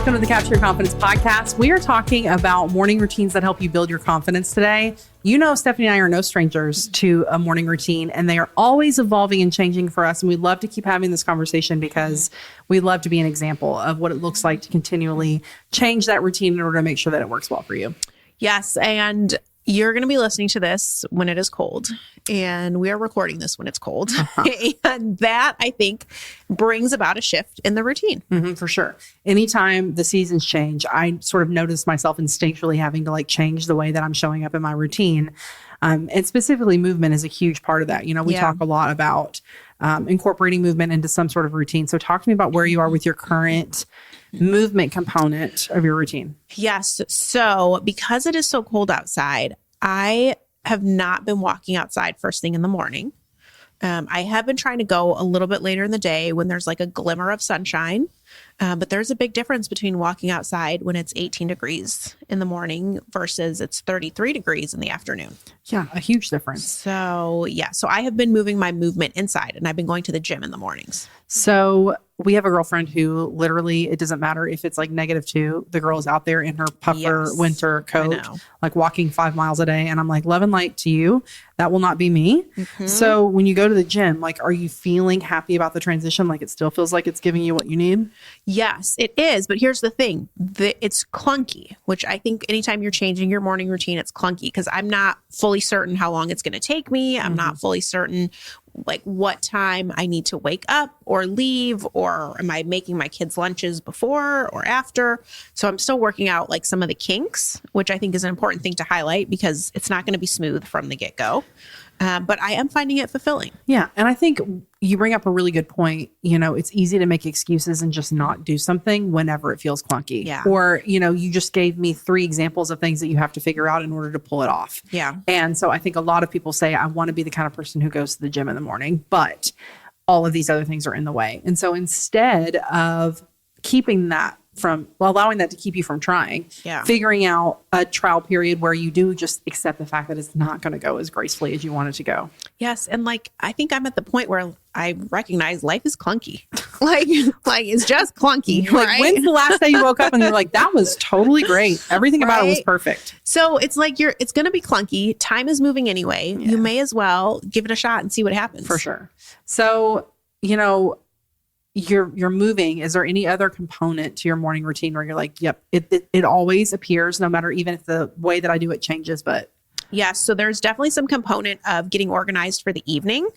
welcome to the Capture Your Confidence podcast. We are talking about morning routines that help you build your confidence today. You know, Stephanie and I are no strangers to a morning routine, and they are always evolving and changing for us. And we'd love to keep having this conversation because we love to be an example of what it looks like to continually change that routine in order to make sure that it works well for you. Yes. And you're going to be listening to this when it is cold, and we are recording this when it's cold. And that, I think, brings about a shift in the routine. For sure. Anytime the seasons change, I sort of notice myself instinctually having to change the way that I'm showing up in my routine. And specifically movement is a huge part of that. You know, we talk a lot about incorporating movement into some sort of routine. So talk to me about where you are with your current movement component of your routine. Yes. So because it is so cold outside, I have not been walking outside first thing in the morning. I have been trying to go a little bit later in the day when there's a glimmer of sunshine. But there's a big difference between walking outside when it's 18 degrees in the morning versus it's 33 degrees in the afternoon. Yeah, a huge difference. So I have been moving my movement inside, and I've been going to the gym in the mornings. So we have a girlfriend who literally, it doesn't matter if it's -2, the girl is out there in her puffer winter coat, walking 5 miles a day. And I'm like, love and light to you. That will not be me. So when you go to the gym, are you feeling happy about the transition? It still feels like it's giving you what you need? Yes, it is. But here's the thing. It's clunky, which I think anytime you're changing your morning routine, it's clunky because I'm not fully certain how long it's going to take me. I'm not fully certain what time I need to wake up or leave, or am I making my kids' lunches before or after? So I'm still working out some of the kinks, which I think is an important thing to highlight because it's not going to be smooth from the get-go. But I am finding it fulfilling. Yeah. And I think you bring up a really good point. You know, it's easy to make excuses and just not do something whenever it feels clunky. Yeah. Or, you just gave me 3 examples of things that you have to figure out in order to pull it off. Yeah. And so I think a lot of people say, I want to be the kind of person who goes to the gym in the morning, but all of these other things are in the way. And so instead of keeping that allowing that to keep you from trying, figuring out a trial period where you do just accept the fact that it's not going to go as gracefully as you want it to go. Yes. And I think I'm at the point where I recognize life is clunky. It's just clunky. Right? When's the last day you woke up and you're like, that was totally great. Everything about it was perfect. So it's it's going to be clunky. Time is moving anyway. Yeah. You may as well give it a shot and see what happens. For sure. So, you're moving. Is there any other component to your morning routine where you're like, yep, it always appears, no matter even if the way that I do it changes, but yes. So there's definitely some component of getting organized for the evening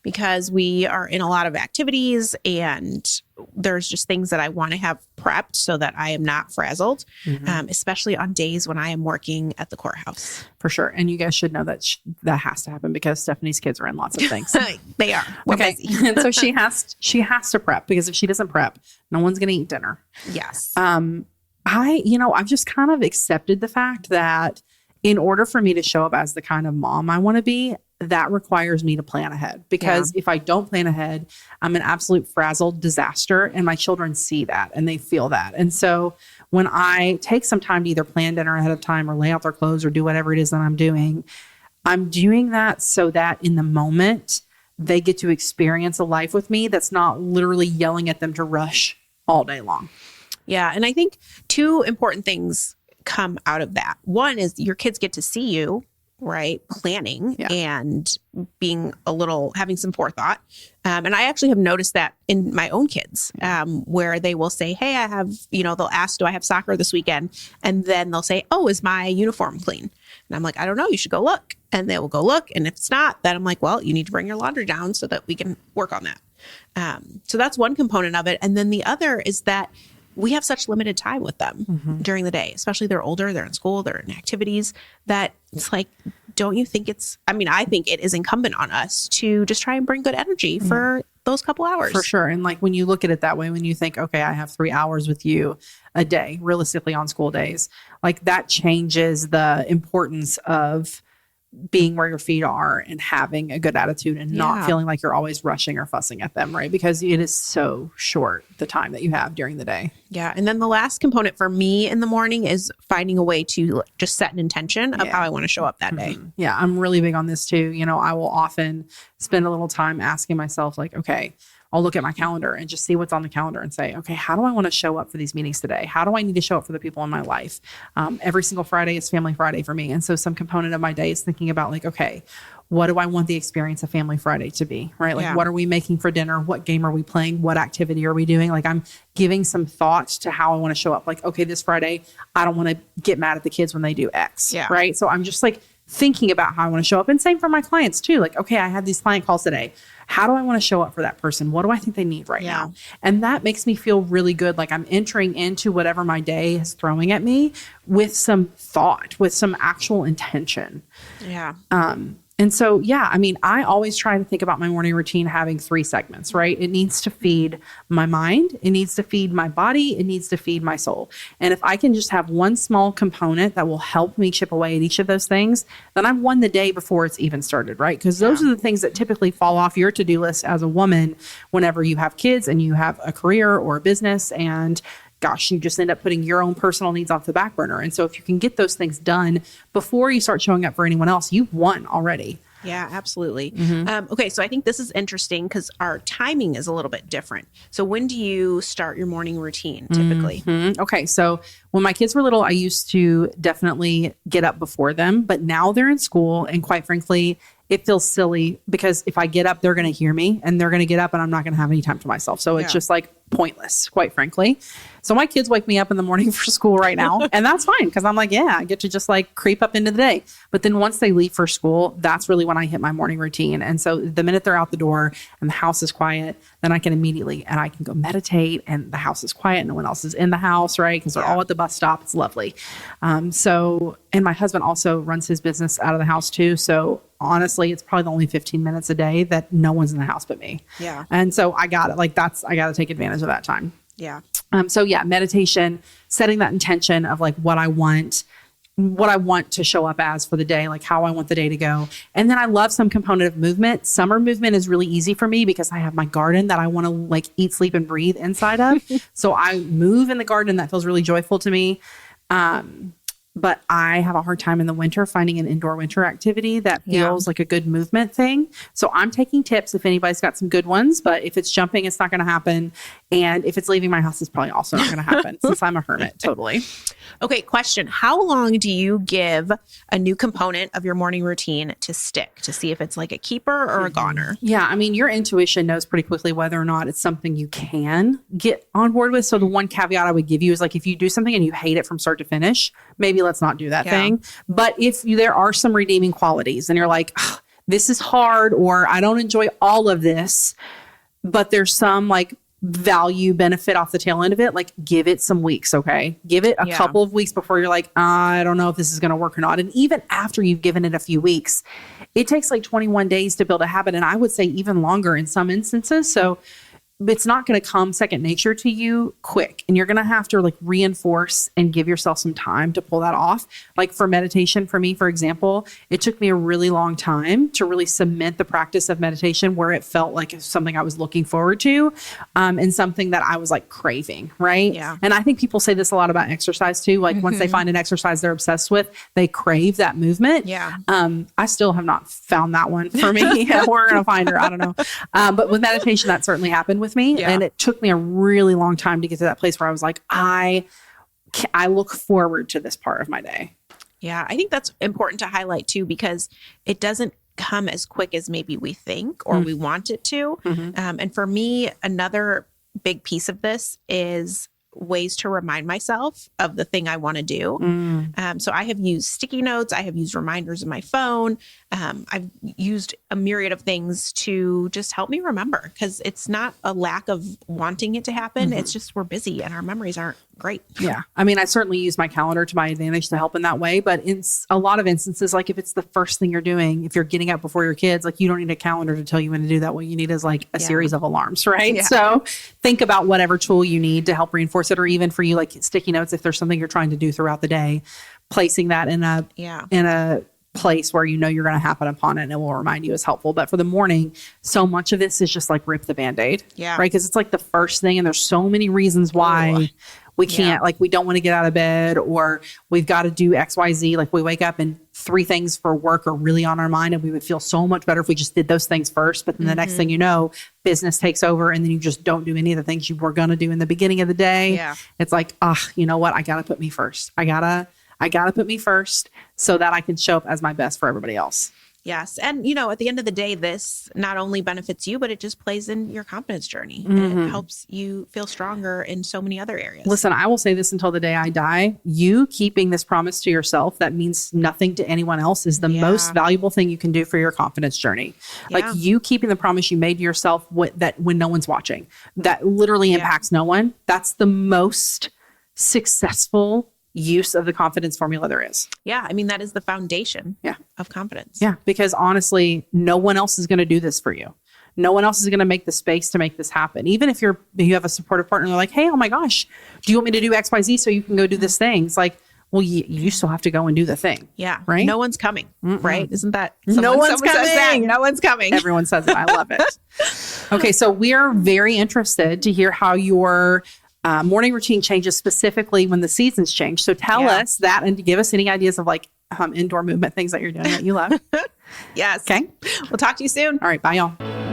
because we are in a lot of activities and there's just things that I want to have prepped so that I am not frazzled, especially on days when I am working at the courthouse. For sure. And you guys should know that that has to happen because Stephanie's kids are in lots of things. They are. We're busy. And so she has to prep because if she doesn't prep, no one's going to eat dinner. Yes. I've just kind of accepted the fact that in order for me to show up as the kind of mom I want to be, that requires me to plan ahead because if I don't plan ahead, I'm an absolute frazzled disaster and my children see that and they feel that. And so when I take some time to either plan dinner ahead of time or lay out their clothes or do whatever it is that I'm doing that so that in the moment they get to experience a life with me that's not literally yelling at them to rush all day long. Yeah. And I think 2 important things come out of that. One is your kids get to see you, right? Planning and having some forethought. And I actually have noticed that in my own kids, where they will say, hey, I have, they'll ask, do I have soccer this weekend? And then they'll say, oh, is my uniform clean? And I'm like, I don't know. You should go look. And they will go look. And if it's not, then I'm like, well, you need to bring your laundry down so that we can work on that. So that's one component of it. And then the other is that we have such limited time with them during the day, especially they're older, they're in school, they're in activities that it's don't you think I think it is incumbent on us to just try and bring good energy for those couple hours. For sure. And when you look at it that way, when you think, okay, I have 3 hours with you a day, realistically on school days, that changes the importance of being where your feet are and having a good attitude and not feeling like you're always rushing or fussing at them, right? Because it is so short, the time that you have during the day. Yeah. And then the last component for me in the morning is finding a way to just set an intention of how I want to show up that day. Yeah. I'm really big on this too. I will often spend a little time asking myself like, okay, I'll look at my calendar and just see what's on the calendar and say, okay, how do I want to show up for these meetings today? How do I need to show up for the people in my life? Every single Friday is Family Friday for me. And so some component of my day is thinking about like, okay, what do I want the experience of Family Friday to be, right? Like, what are we making for dinner? What game are we playing? What activity are we doing? Like, I'm giving some thought to how I want to show up. Like, okay, this Friday, I don't want to get mad at the kids when they do X, right? So I'm just like thinking about how I want to show up. And same for my clients too. Like, okay, I had these client calls today. How do I want to show up for that person? What do I think they need right now? And that makes me feel really good. Like I'm entering into whatever my day is throwing at me with some thought, with some actual intention. Yeah. And so, I mean, I always try to think about my morning routine having 3 segments, right? It needs to feed my mind. It needs to feed my body. It needs to feed my soul. And if I can just have one small component that will help me chip away at each of those things, then I've won the day before it's even started, right? Because those are the things that typically fall off your to-do list as a woman whenever you have kids and you have a career or a business, and gosh, you just end up putting your own personal needs off the back burner. And so if you can get those things done before you start showing up for anyone else, you've won already. Yeah, absolutely. Okay, so I think this is interesting because our timing is a little bit different. So when do you start your morning routine typically? Okay, so when my kids were little, I used to definitely get up before them, but now they're in school, and quite frankly, it feels silly because if I get up, they're going to hear me and they're going to get up and I'm not going to have any time to myself. So it's just like pointless, quite frankly. So my kids wake me up in the morning for school right now, and that's fine because I'm like, I get to just like creep up into the day. But then once they leave for school, that's really when I hit my morning routine. And so the minute they're out the door and the house is quiet, then I can immediately, and I can go meditate and the house is quiet. No one else is in the house, right? Because they're all at the bus stop. It's lovely. And my husband also runs his business out of the house too. So honestly, it's probably only 15 minutes a day that no one's in the house but me. Yeah. And so I got it. Like I got to take advantage of that time. Yeah. Meditation, setting that intention of like what I want to show up as for the day, like how I want the day to go. And then I love some component of movement. Summer movement is really easy for me because I have my garden that I want to like eat, sleep, and breathe inside of. So I move in the garden. That feels really joyful to me. But I have a hard time in the winter finding an indoor winter activity that feels like a good movement thing. So I'm taking tips if anybody's got some good ones, but if it's jumping, it's not going to happen. And if it's leaving my house, it's probably also not going to happen since I'm a hermit. Totally. Okay. Question. How long do you give a new component of your morning routine to stick to see if it's like a keeper or a goner? Yeah. I mean, your intuition knows pretty quickly whether or not it's something you can get on board with. So the one caveat I would give you is like, if you do something and you hate it from start to finish, maybe let's not do that thing. But if there are some redeeming qualities and you're like, this is hard, or I don't enjoy all of this, but there's some like value benefit off the tail end of it, like give it some weeks. Okay. Give it a couple of weeks before you're like, I don't know if this is going to work or not. And even after you've given it a few weeks, it takes like 21 days to build a habit. And I would say even longer in some instances. So it's not going to come second nature to you quick. And you're going to have to like reinforce and give yourself some time to pull that off. Like for meditation, for me, for example, it took me a really long time to really cement the practice of meditation where it felt like something I was looking forward to, and something that I was like craving. Right. Yeah. And I think people say this a lot about exercise too. Like once they find an exercise they're obsessed with, they crave that movement. Yeah. I still have not found that one for me. We're going to find her. I don't know. But with meditation, that certainly happened with me. Yeah. And it took me a really long time to get to that place where I was like, I look forward to this part of my day. Yeah. I think that's important to highlight too, because it doesn't come as quick as maybe we think or we want it to. And for me, another big piece of this is ways to remind myself of the thing I want to do. So I have used sticky notes. I have used reminders in my phone. I've used a myriad of things to just help me remember, because it's not a lack of wanting it to happen. It's just we're busy and our memories aren't great. Yeah. I mean, I certainly use my calendar to my advantage to help in that way. But in a lot of instances, like if it's the first thing you're doing, if you're getting up before your kids, like you don't need a calendar to tell you when to do that. What you need is like a series of alarms, right? Yeah. So think about whatever tool you need to help reinforce it, or even for you, like sticky notes, if there's something you're trying to do throughout the day, placing that in a place where you know you're going to happen upon it and it will remind you is helpful. But for the morning, so much of this is just like rip the Band-Aid, right? Because it's like the first thing and there's so many reasons why We can't, like, we don't want to get out of bed, or we've got to do XYZ. Like, we wake up and 3 things for work are really on our mind, and we would feel so much better if we just did those things first. But then the next thing you know, business takes over, and then you just don't do any of the things you were going to do in the beginning of the day. Yeah. It's like, you know what? I got to put me first. I gotta put me first so that I can show up as my best for everybody else. Yes. And, at the end of the day, this not only benefits you, but it just plays in your confidence journey. And it helps you feel stronger in so many other areas. Listen, I will say this until the day I die. You keeping this promise to yourself that means nothing to anyone else is the most valuable thing you can do for your confidence journey. Like, you keeping the promise you made to yourself that when no one's watching, that literally impacts no one. That's the most successful use of the confidence formula there is. Yeah. I mean, that is the foundation of confidence. Yeah. Because honestly, no one else is going to do this for you. No one else is going to make the space to make this happen. Even if you have a supportive partner, they're like, hey, oh my gosh, do you want me to do XYZ so you can go do this thing? It's like, well, you still have to go and do the thing. Yeah. Right. No one's coming. Right. Isn't that? No one's coming. Says that. No one's coming. Everyone says it. I love it. Okay. So we are very interested to hear how your morning routine changes, specifically when the seasons change. So tell us that, and to give us any ideas of like indoor movement things that you're doing that you love. Yes. Okay. We'll talk to you soon. All right. Bye, y'all.